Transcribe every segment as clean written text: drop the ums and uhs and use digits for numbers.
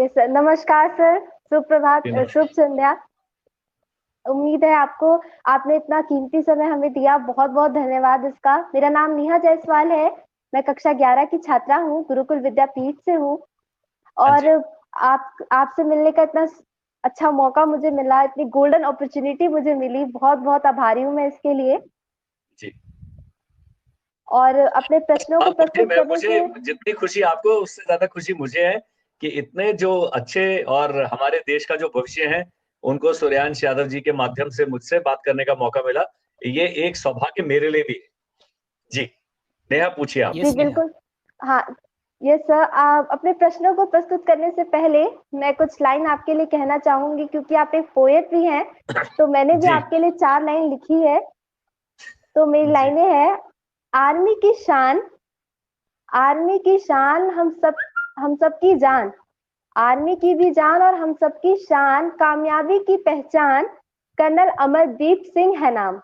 Yes sir, नमस्कार sir, सुप्रभात, जी शुभ नमस्कार। संध्या। उम्मीद है आपको आपने इतना कीमती समय हमें दिया, बहुत बहुत धन्यवाद इसका। मेरा नाम नेहा जायसवाल है, मैं कक्षा 11 की छात्रा हूँ, गुरुकुल विद्यापीठ से हूँ। हाँ और जी। आप आपसे मिलने का इतना अच्छा मौका मुझे मिला, इतनी गोल्डन अपॉर्चुनिटी मुझे मिली, बहुत बहुत आभारी हूँ मैं इसके लिए। जी। और अपने प्रश्नों को मुझे प्रस्तुत करने मुझे से जितनी खुशी आपको, उससे ज्यादा खुशी मुझे है कि इतने जो अच्छे और हमारे देश का जो भविष्य है, उनको सूर्यांश यादव जी के माध्यम से मुझसे बात करने का मौका मिला। ये एक सौभाग्य मेरे लिए भी है। जी, नेहा पूछिए आप। जी यस नेहा। बिल्कुल। हाँ, यस सर, आप अपने प्रश्नों को प्रस्तुत करने से पहले मैं कुछ लाइन आपके लिए कहना चाहूंगी, क्योंकि आप एक पोएट भी हैं, तो मैंने भी जी आपके लिए 4 लाइन लिखी है। तो मेरी जी। लाइनें हैं। आर्मी की शान, आर्मी की शान, हम सब की जान, आर्मी की भी जान और हम सब की शान, कामयाबी की पहचान, कर्नल अमरदीप सिंह है नाम।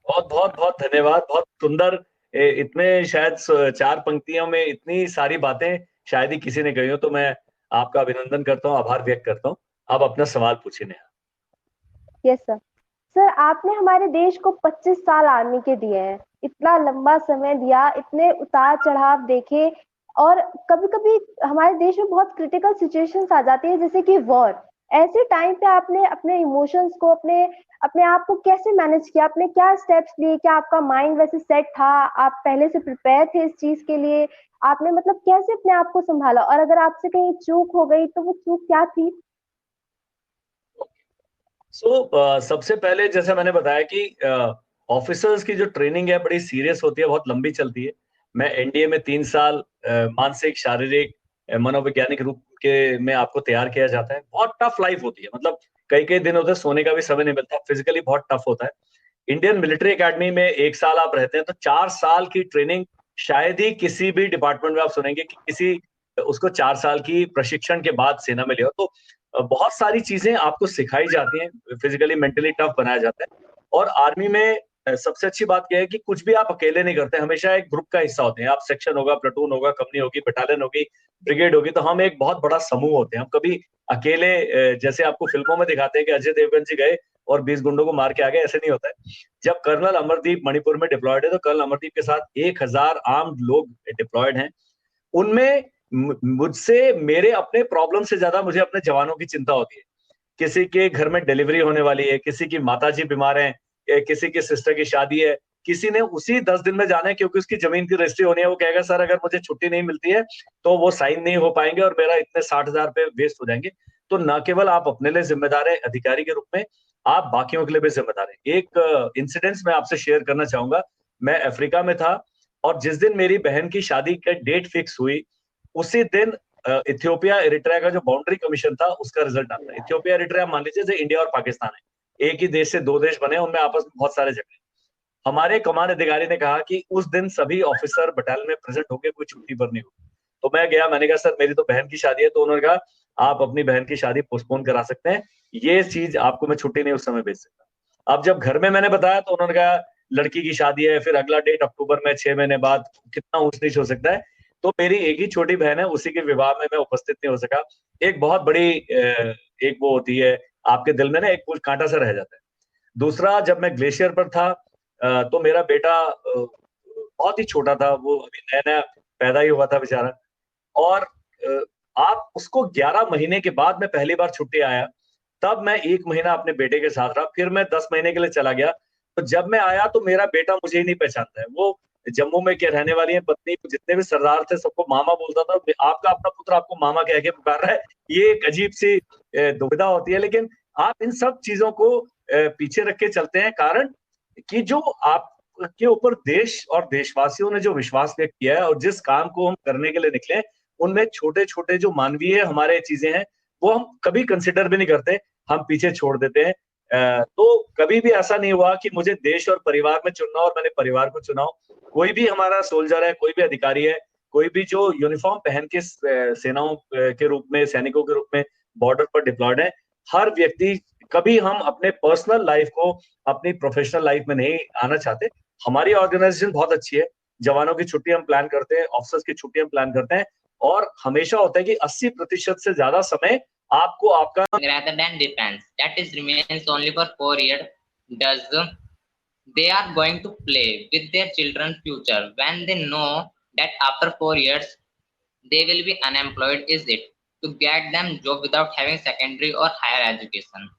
बहुत बहुत बहुत धन्यवाद, बहुत सुंदर। इतने शायद 4 पंक्तियों में इतनी सारी बातें शायद ही किसी ने कही हो, तो मैं आपका अभिनंदन करता हूँ, आभार व्यक्त करता हूँ। आप अपना सवाल पूछिए नेहा। Yes sir. सर, आपने हमारे देश को 25 साल आर्मी के दिए हैं, इतना लंबा समय दिया, इतने उतार चढ़ाव देखे। और कभी कभी हमारे देश में बहुत क्रिटिकल सिचुएशंस आ जाती है, जैसे कि वॉर। ऐसे टाइम पे आपने अपने इमोशंस को, अपने अपने आप को कैसे मैनेज किया? आपने क्या स्टेप्स लिए? क्या आपका माइंड वैसे सेट था? आप पहले से प्रिपेयर थे इस चीज के लिए? आपने मतलब कैसे अपने आप को संभाला? और अगर आपसे कहीं चूक हो गई तो वो चूक क्या थी? सबसे पहले जैसे मैंने बताया कि ऑफिसर्स की जो ट्रेनिंग है बड़ी सीरियस होती है, बहुत लंबी चलती है। मैं एनडीए में 3 साल मानसिक, शारीरिक, मनोवैज्ञानिक रूप के में आपको तैयार किया जाता है। बहुत टफ लाइफ होती है, मतलब कई कई दिन होते हैं, सोने का भी समय नहीं मिलता, फिजिकली बहुत टफ होता है। इंडियन मिलिट्री एकेडमी में 1 साल आप रहते हैं, तो 4 साल की ट्रेनिंग शायद ही किसी भी डिपार्टमेंट में आप सुनेंगे कि किसी उसको 4 साल की प्रशिक्षण के बाद सेना में लिया हो। तो बहुत सारी चीजें आपको सिखाई जाती हैं, फिजिकली मेंटली टफ बनाया जाता है। और आर्मी में सबसे अच्छी बात यह है कि कुछ भी आप अकेले नहीं करते, हमेशा एक ग्रुप का हिस्सा होते हैं आप। सेक्शन होगा, प्लेटून होगा, कंपनी होगी, बटालियन होगी, ब्रिगेड होगी, तो हम एक बहुत बड़ा समूह होते हैं। हम कभी अकेले जैसे आपको फिल्मों में दिखाते हैं कि अजय देवगन जी गए और 20 गुंडों को मार के आ गए, ऐसे नहीं होता है। जब कर्नल अमरदीप मणिपुर में डिप्लॉयड है, तो कर्नल अमरदीप के साथ 1,000 आर्म्ड लोग डिप्लॉयड हैं। उनमें मुझसे मेरे अपने प्रॉब्लम से ज्यादा मुझे अपने जवानों की चिंता होती है। किसी के घर में डिलीवरी होने वाली है, किसी की माताजी बीमार है, किसी की सिस्टर की शादी है, किसी ने उसी 10 दिन में जाना है क्योंकि उसकी जमीन की रजिस्ट्री होनी है। वो कहेगा सर अगर मुझे छुट्टी नहीं मिलती है तो वो साइन नहीं हो पाएंगे और मेरा इतने 60,000 रुपए वेस्ट हो जाएंगे। तो न केवल आप अपने लिए जिम्मेदार है अधिकारी के रूप में, आप बाकियों के लिए भी जिम्मेदार है। एक इंसिडेंस मैं आपसे शेयर करना चाहूंगा। मैं अफ्रीका में था और जिस दिन मेरी बहन की शादी का डेट फिक्स हुई, उसी दिन इथियोपिया एरिट्रिया का जो बाउंड्री कमीशन था उसका रिजल्ट आता है। इथियोपिया एरिट्रिया मान लीजिए जैसे इंडिया और पाकिस्तान है, एक ही देश से 2 देश बने, उनमें आपस में बहुत सारे झगड़े। हमारे कमान अधिकारी ने कहा कि उस दिन सभी ऑफिसर बटालियन में प्रेजेंट होंगे, कोई छुट्टी पर नहीं होगी। तो मैं गया, मैंने कहा सर मेरी तो बहन की शादी है। तो उन्होंने कहा आप अपनी बहन की शादी पोस्टपोन करा सकते हैं, ये चीज आपको मैं छुट्टी नहीं उस समय भेज सकता। अब जब घर में मैंने बताया तो उन्होंने कहा लड़की की शादी है, फिर अगला डेट अक्टूबर में, 6 महीने बाद, कितना ऊंच नीच हो सकता है। तो मेरी एक ही छोटी बहन है, उसी के विवाह में मैं उपस्थित नहीं हो सका। एक बहुत बड़ी एक वो होती है आपके दिल में ना, एक कुछ कांटा सा रह जाता है। दूसरा, जब मैं ग्लेशियर पर था तो मेरा बेटा बहुत ही छोटा था, वो अभी नया नया पैदा ही हुआ था बेचारा। और अ, आप उसको 11 महीने के बाद मैं पहली बार छुट्टी आया, तब मैं 1 महीना अपने बेटे के साथ रहा, फिर मैं 10 महीने के लिए चला गया। तो जब मैं आया तो मेरा बेटा मुझे ही नहीं पहचानता है। वो जम्मू में क्या रहने वाली है पत्नी, जितने भी सरदार थे सबको मामा बोलता था। आपका अपना पुत्र आपको मामा कह के पुकार रहा है, ये एक अजीब सी दुविधा होती है। लेकिन आप इन सब चीजों को पीछे रख के चलते हैं, कारण कि जो आपके ऊपर देश और देशवासियों ने जो विश्वास व्यक्त किया है और जिस काम को हम करने के लिए निकले, उनमें छोटे छोटे जो मानवीय हमारे चीजें हैं वो हम कभी कंसिडर भी नहीं करते, हम पीछे छोड़ देते हैं। तो कभी भी ऐसा नहीं हुआ कि मुझे देश और परिवार में चुनना और मैंने परिवार को चुना हो। कोई भी हमारा सोल्जर है, कोई भी अधिकारी है, कोई भी जो यूनिफॉर्म पहन के सेनाओं के रूप में, सैनिकों के रूप में बॉर्डर पर डिप्लॉयड है, हर व्यक्ति, कभी हम अपने पर्सनल लाइफ को अपनी प्रोफेशनल लाइफ में नहीं आना चाहते। हमारी ऑर्गेनाइजेशन बहुत अच्छी है, जवानों की छुट्टी हम प्लान करते हैं, ऑफिसर्स की छुट्टी हम प्लान करते हैं, और हमेशा होता है कि 80% से ज्यादा समय आपको आपका rather than defense. That is remains only for 4 years. Does they are going to play with their children's future when they know that after 4 years they will be unemployed? Is it to get them job without having secondary or higher education?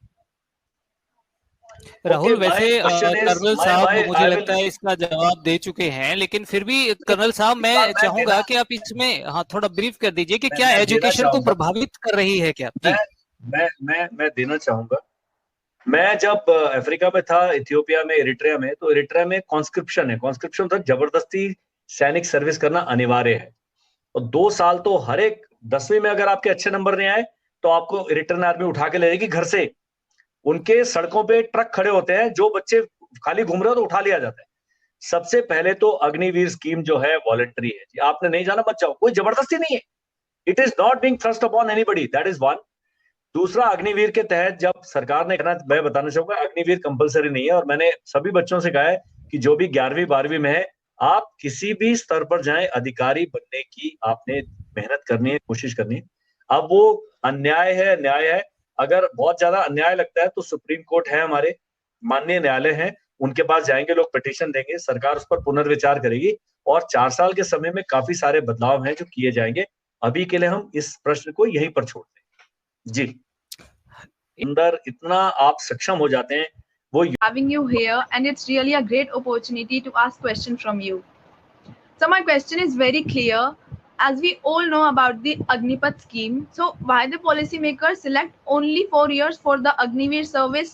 Rahul, वैसे colonel साहब मुझे I लगता है इसका जवाब दे चुके हैं, लेकिन फिर भी कर्नल साहब मैं चाहूंगा कि आप इसमें थोड़ा ब्रीफ कर दीजिए कि क्या एजुकेशन को प्रभावित कर रही है क्या? जी मैं देना चाहूंगा। मैं जब अफ्रीका में था, इथियोपिया में, इरिट्रिया में, तो इरिट्रिया में कॉन्स्क्रिप्शन है। कॉन्स्क्रिप्शन तक जबरदस्ती सैनिक सर्विस करना अनिवार्य है, और 2 साल तो हर एक 10वीं में अगर आपके अच्छे नंबर नहीं आए तो आपको इरिट्रियन आर्मी उठा के ले जाएगी घर से। उनके सड़कों पे ट्रक खड़े होते हैं, जो बच्चे खाली घूम रहे हो तो उठा लिया जाता है। सबसे पहले तो अग्निवीर स्कीम जो है वॉलंटरी है, आपने नहीं जाना मत जाओ, कोई जबरदस्ती नहीं है। It is not being thrust upon anybody, that is one. दूसरा, अग्निवीर के तहत जब सरकार ने कहना, मैं बताना चाहूंगा, अग्निवीर कंपलसरी नहीं है, और मैंने सभी बच्चों से कहा है कि जो भी 11वीं 12वीं में है, आप किसी भी स्तर पर जाएं, अधिकारी बनने की आपने मेहनत करनी है, कोशिश करनी है। अब वो अन्याय है, न्याय है, अगर बहुत ज्यादा अन्याय लगता है तो सुप्रीम कोर्ट है, हमारे माननीय न्यायालय है, उनके पास जाएंगे, लोग पिटीशन देंगे, सरकार उस पर पुनर्विचार करेगी, और 4 साल के समय में काफी सारे बदलाव हैं जो किए जाएंगे। अभी के लिए हम इस प्रश्न को यहीं पर छोड़ते हैं। जी, अंदर इतना आप सक्षम हो जाते हैं वो। Having you here, and it's really a great opportunity to ask question from you. So my question is very clear. As we all know about the Agnipath scheme, so why the policymakers select only 4 years for the Agniveer service?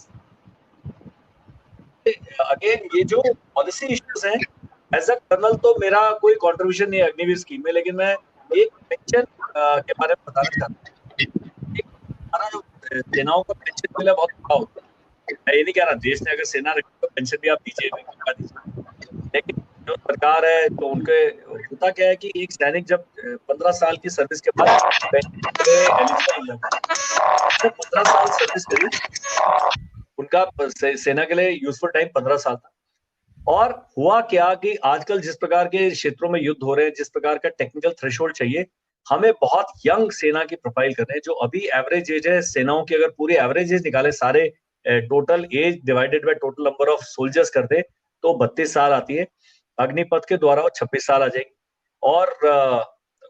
Again, ये जो policy issues हैं, as a colonel तो मेरा कोई contribution नहीं है Agniveer scheme में, लेकिन मैं एक पेंशन के बारे में बताना चाहता हूँ। हमारा जो सेनाओं का पेंशन मिला बहुत बड़ा होता है। मैं ये नहीं कह रहा देश ने अगर सेना रखी तो पेंशन भी आप दीजिए, लेकिन जो सरकार है तो उनके होता क्या है कि एक सैनिक जब 15 साल की सर्विस के बाद एलिजिबल हो जाता है, 15 साल सर्विस करी, उनका सेना के लिए यूजफुल टाइम 15 साल था। और हुआ क्या कि आजकल जिस प्रकार के क्षेत्रों में युद्ध हो रहे हैं, जिस प्रकार का टेक्निकल थ्रेशोल्ड चाहिए, हमें बहुत यंग सेना की प्रोफाइल करने हैं। जो अभी एवरेज एज है सेनाओं की, अगर पूरी एवरेज एज निकाले, सारे total age divided by total number of soldiers कर दे, तो 32 साल आती है। अग्निपथ के द्वारा वो 26 साल आ जाएगी। और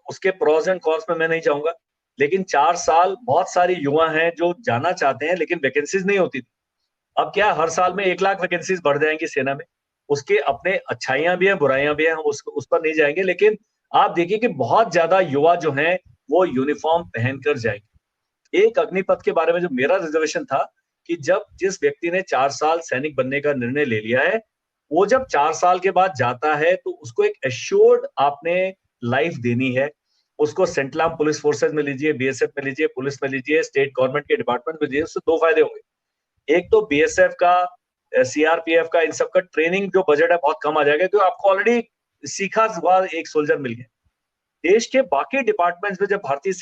उसके प्रोज एंड कॉन्स में मैं नहीं जाऊंगा, लेकिन 4 साल बहुत सारे युवा हैं जो जाना चाहते हैं, लेकिन वैकेंसीज नहीं होती थी। अब क्या, हर साल में 1 लाख वैकेंसीज बढ़ जाएंगी सेना में। उसके अपने अच्छाइयां भी हैं, बुराइयां भी हैं, हम उस पर नहीं जाएंगे, लेकिन आप देखिए कि बहुत ज्यादा युवा जो हैं वो यूनिफॉर्म पहनकर जाएंगे। एक अग्निपथ के बारे में जो मेरा रिजर्वेशन था कि जब जिस व्यक्ति ने 4 साल सैनिक बनने का निर्णय ले लिया है, वो जब 4 साल के बाद जाता है तो उसको एक एश्योर्ड आपने लाइफ देनी है। उसको सेंट्रल आर्म पुलिस फोर्सेज में लीजिए, बीएसएफ में लीजिए, पुलिस में लीजिए, स्टेट गवर्नमेंट के डिपार्टमेंट में लीजिए, उससे 2 फायदे होंगे। एक तो बीएसएफ का, सीआरपीएफ का, इन सब का ट्रेनिंग जो बजट है बहुत कम आ जाएगा, क्योंकि आपको ऑलरेडी सीखा हुआ एक सोल्जर मिल गया। देश के बाकी डिपार्टमेंट्स में जब भारतीय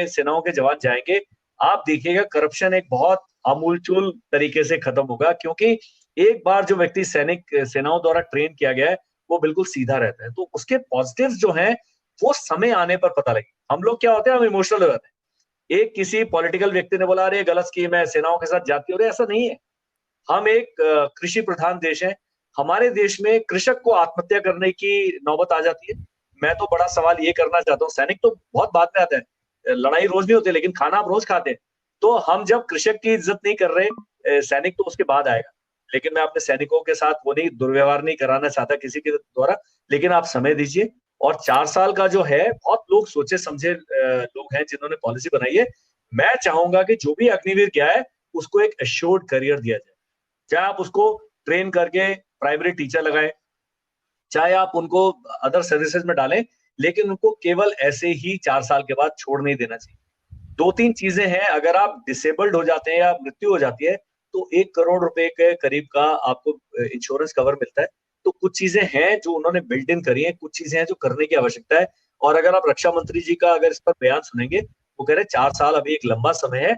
सेनाओं के जवान जाएंगे, आप देखिएगा करप्शन एक बहुत आमूलचूल तरीके से खत्म होगा, क्योंकि एक बार जो व्यक्ति सेनाओं द्वारा ट्रेन किया गया है वो बिल्कुल सीधा रहता है। तो उसके पॉजिटिव्स जो हैं वो समय आने पर पता लगे। हम लोग क्या होते हैं, हम इमोशनल हो जाते हैं। एक किसी पॉलिटिकल व्यक्ति ने बोला अरे गलत स्कीम है, सेनाओं के साथ जाती हो रही, ऐसा नहीं है। हम एक कृषि प्रधान देश है। हमारे देश में कृषक को आत्महत्या करने की नौबत आ जाती है। मैं तो बड़ा सवाल ये करना चाहता हूँ, सैनिक तो बहुत बाद में आता है, लड़ाई रोज नहीं होती, लेकिन खाना आप रोज खाते हैं। तो हम जब कृषक की इज्जत नहीं कर रहे, सैनिक तो उसके बाद आएगा। लेकिन मैं अपने सैनिकों के साथ वो नहीं, दुर्व्यवहार नहीं कराना चाहता किसी के द्वारा, लेकिन आप समय दीजिए। और 4 साल का जो है, बहुत लोग सोचे समझे लोग हैं जिन्होंने पॉलिसी बनाई है। मैं चाहूंगा कि जो भी अग्निवीर गया है उसको एक एश्योर्ड करियर दिया जाए। चाहे आप उसको ट्रेन करके प्राइमरी टीचर लगाएं, चाहे आप उनको अदर सर्विसेज में डालें, लेकिन उनको केवल ऐसे ही 4 साल के बाद छोड़ नहीं देना चाहिए। 2-3 चीजें हैं, अगर आप डिसेबल्ड हो जाते हैं या मृत्यु हो जाती है तो 1 करोड़ रुपए के करीब का आपको इंश्योरेंस कवर मिलता है। तो कुछ चीजें हैं जो उन्होंने बिल्ट इन करी है, कुछ चीजें हैं जो करने की आवश्यकता है। और अगर आप रक्षा मंत्री जी का अगर इस पर बयान सुनेंगे, वो कह रहे हैं 4 साल अभी एक लंबा समय है,